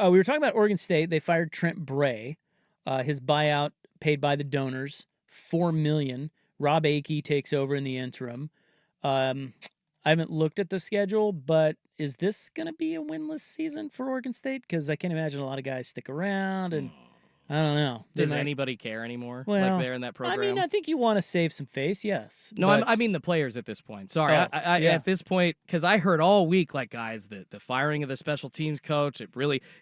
We were talking about Oregon State. They fired Trent Bray. His buyout paid by the donors, $4 million. Rob Akey takes over in the interim. I haven't looked at the schedule, but is this going to be a winless season for Oregon State? Because I can't imagine a lot of guys stick around, and I don't know. Does anybody care anymore? Well, like they're in that program? I mean, I think you want to save some face, yes. No, but... I mean the players at this point. Sorry, yeah. At this point, because I heard all week, like, guys, the firing of the special teams coach, it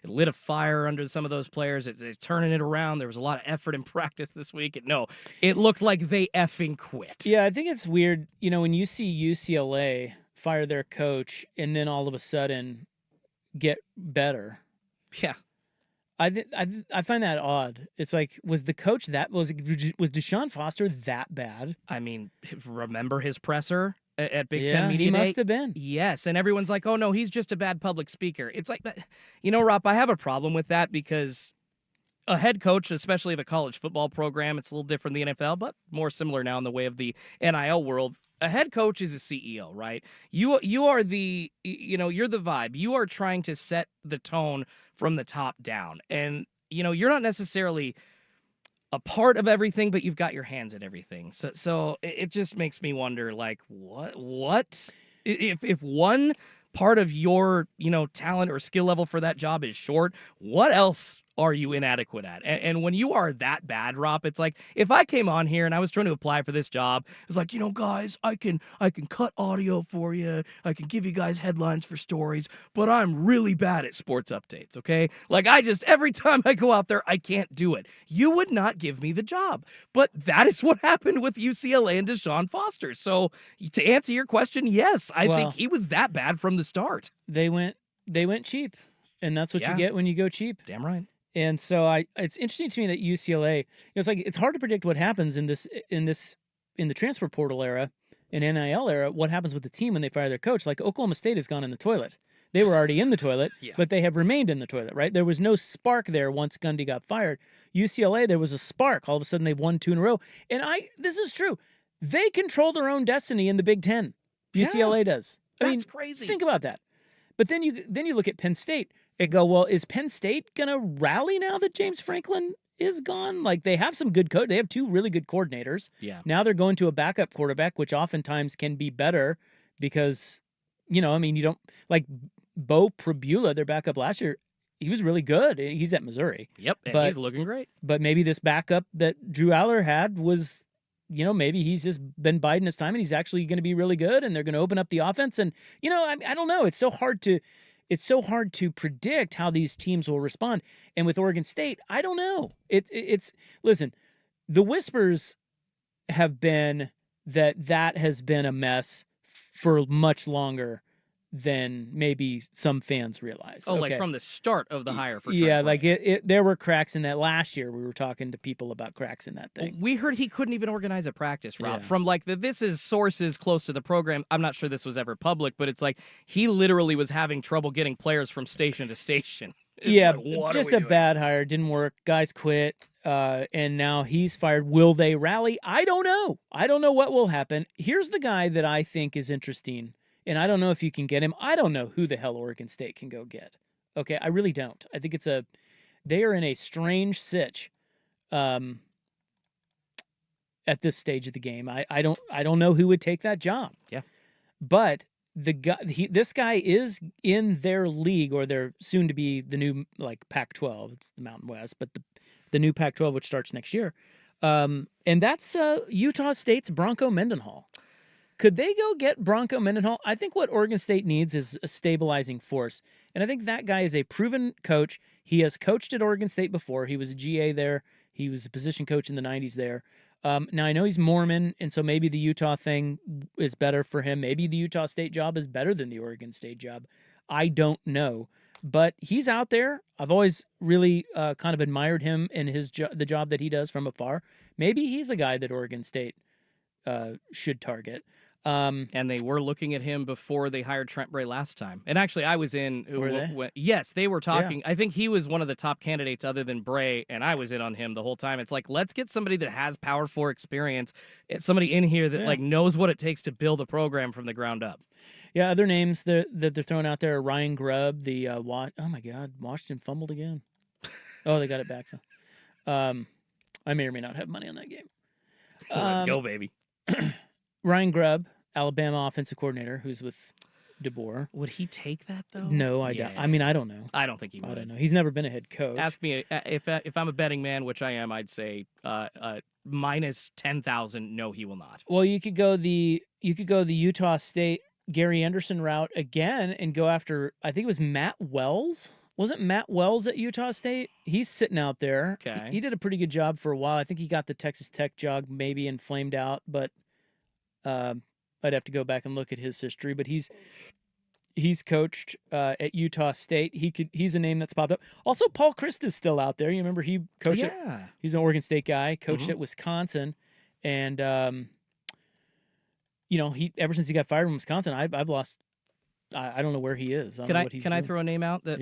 lit a fire under some of those players. It's turning it around. There was a lot of effort in practice this week. It looked like they effing quit. Yeah, I think it's weird, when you see UCLA fire their coach and then all of a sudden get better. Yeah. I find that odd. It's like, was the coach was Deshaun Foster that bad? I mean, remember his presser at Big Ten Media Day? He must have been. Yes, and everyone's like, oh, no, he's just a bad public speaker. It's like, Rob, I have a problem with that because a head coach, especially of a college football program, it's a little different than the NFL, but more similar now in the way of the NIL world. A head coach is a CEO, right? You are the, you're the vibe. You are trying to set the tone from the top down. And, you're not necessarily a part of everything, but you've got your hands in everything. So it just makes me wonder, like, what? If one part of your, talent or skill level for that job is short, what else are you inadequate at? And when you are that bad, Rob, it's like, if I came on here and I was trying to apply for this job, it's like, guys, I can cut audio for you. I can give you guys headlines for stories, but I'm really bad at sports updates, okay? Like, every time I go out there, I can't do it. You would not give me the job. But that is what happened with UCLA and Deshaun Foster. So to answer your question, yes, I think he was that bad from the start. They went cheap, and that's what you get when you go cheap. Damn right. And so it's interesting to me that UCLA, it's hard to predict what happens in the transfer portal era, in NIL era, what happens with the team when they fire their coach. Like Oklahoma State has gone in the toilet. They were already in the toilet, but they have remained in the toilet, right? There was no spark there once Gundy got fired. UCLA, there was a spark. All of a sudden they've won 2 in a row. And this is true. They control their own destiny in the Big Ten. UCLA does. That's crazy. Think about that. But then you look at Penn State and go, well, is Penn State going to rally now that James Franklin is gone? Like, they have some good they have 2 really good coordinators. Yeah. Now they're going to a backup quarterback, which oftentimes can be better because, you don't, like Bo Prabula, their backup last year, he was really good. He's at Missouri. Yep, but he's looking great. But maybe this backup that Drew Aller had was, maybe he's just been biding his time and he's actually going to be really good and they're going to open up the offense. And, I don't know. It's so hard to predict how these teams will respond. And with Oregon State, I don't know. Listen, the whispers have been that has been a mess for much longer than maybe some fans realize. Oh, like from the start of the hire for Trent Yeah, Bray. like there were cracks in that last year. We were talking to people about cracks in that thing. We heard he couldn't even organize a practice, Rob. From this is sources close to the program. I'm not sure this was ever public, but it's like he literally was having trouble getting players from station to station. It's just a bad hire. Didn't work. Guys quit. And now he's fired. Will they rally? I don't know. I don't know what will happen. Here's the guy that I think is interesting. And I don't know if you can get him. I don't know who the hell Oregon State can go get. Okay, I really don't. I think they are in a strange sitch at this stage of the game. I don't know who would take that job. Yeah. But this guy is in their league, or they're soon to be the new Pac-12. It's the Mountain West, but the new Pac-12, which starts next year. And that's Utah State's Bronco Mendenhall. Could they go get Bronco Mendenhall? I think what Oregon State needs is a stabilizing force. And I think that guy is a proven coach. He has coached at Oregon State before. He was a GA there. He was a position coach in the 90s there. Now, I know he's Mormon, and so maybe the Utah thing is better for him. Maybe the Utah State job is better than the Oregon State job. I don't know. But he's out there. I've always really kind of admired him and the job that he does from afar. Maybe he's a guy that Oregon State should target. And they were looking at him before they hired Trent Bray last time. And actually, I was in. Were they? Yes, they were talking. I think he was one of the top candidates other than Bray, and I was in on him the whole time. It's like, let's get somebody that has Power 4 experience. It's somebody in here that like knows what it takes to build a program from the ground up. Yeah, other names that they're throwing out there are Ryan Grubb, the oh my God, Washington fumbled again. Oh, they got it back though. I may or may not have money on that game. Let's go, baby. Ryan Grubb, Alabama offensive coordinator, who's with DeBoer. Would he take that though? No, I doubt. I mean, I don't know. I don't think he would. I don't know. He's never been a head coach. Ask me if I'm a betting man, which I am. I'd say minus 10,000. No, he will not. Well, you could go the Utah State Gary Anderson route again and go after. I think it was Matt Wells. Wasn't Matt Wells at Utah State? He's sitting out there. Okay. He did a pretty good job for a while. I think he got the Texas Tech job maybe and flamed out, but I'd have to go back and look at his history. But he's coached at Utah State. He's a name that's popped up. Also, Paul Christ is still out there. You remember he coached he's an Oregon State guy, coached at Wisconsin, and he ever since he got fired from Wisconsin, I've lost. I don't know where he is. Can I throw a name out that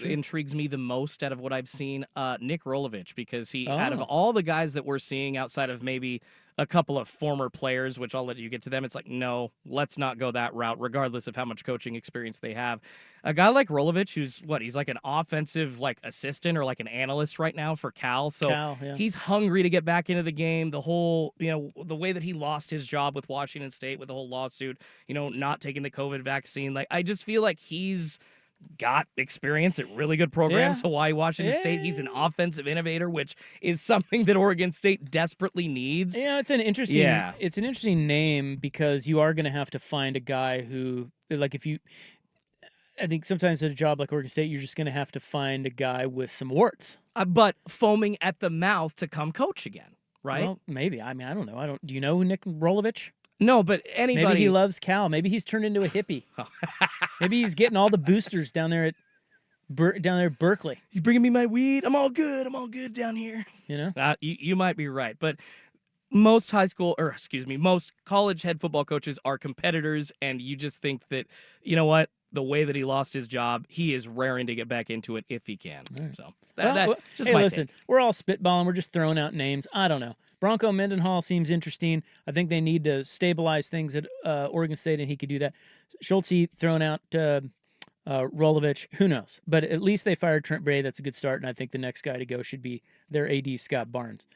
intrigues me the most out of what I've seen? Nick Rolovich, because out of all the guys that we're seeing outside of maybe a couple of former players, which I'll let you get to them, it's like, no, let's not go that route, regardless of how much coaching experience they have. A guy like Rolovich, he's like an offensive assistant or like an analyst right now for Cal. So he's hungry to get back into the game. The whole, the way that he lost his job with Washington State with the whole lawsuit, not taking the COVID vaccine. Like, I just feel like he's got experience at really good programs. Hawaii, Washington State. He's an offensive innovator, which is something that Oregon State desperately needs. Yeah, it's an interesting name because you are going to have to find a guy who, I think sometimes at a job like Oregon State, you're just going to have to find a guy with some warts. But foaming at the mouth to come coach again, right? Well, maybe. I mean, I don't know. Do you know Nick Rolovich? No, but anybody. Maybe he loves Cal. Maybe he's turned into a hippie. Maybe he's getting all the boosters down there at Berkeley. You bringing me my weed? I'm all good. I'm all good down here. You might be right, but most most college head football coaches are competitors, and you just think that, the way that he lost his job, he is raring to get back into it if he can. Right. So listen, we're all spitballing. We're just throwing out names. I don't know. Bronco Mendenhall seems interesting. I think they need to stabilize things at Oregon State, and he could do that. Schultze throwing out Rolovich. Who knows? But at least they fired Trent Bray. That's a good start, and I think the next guy to go should be their AD, Scott Barnes.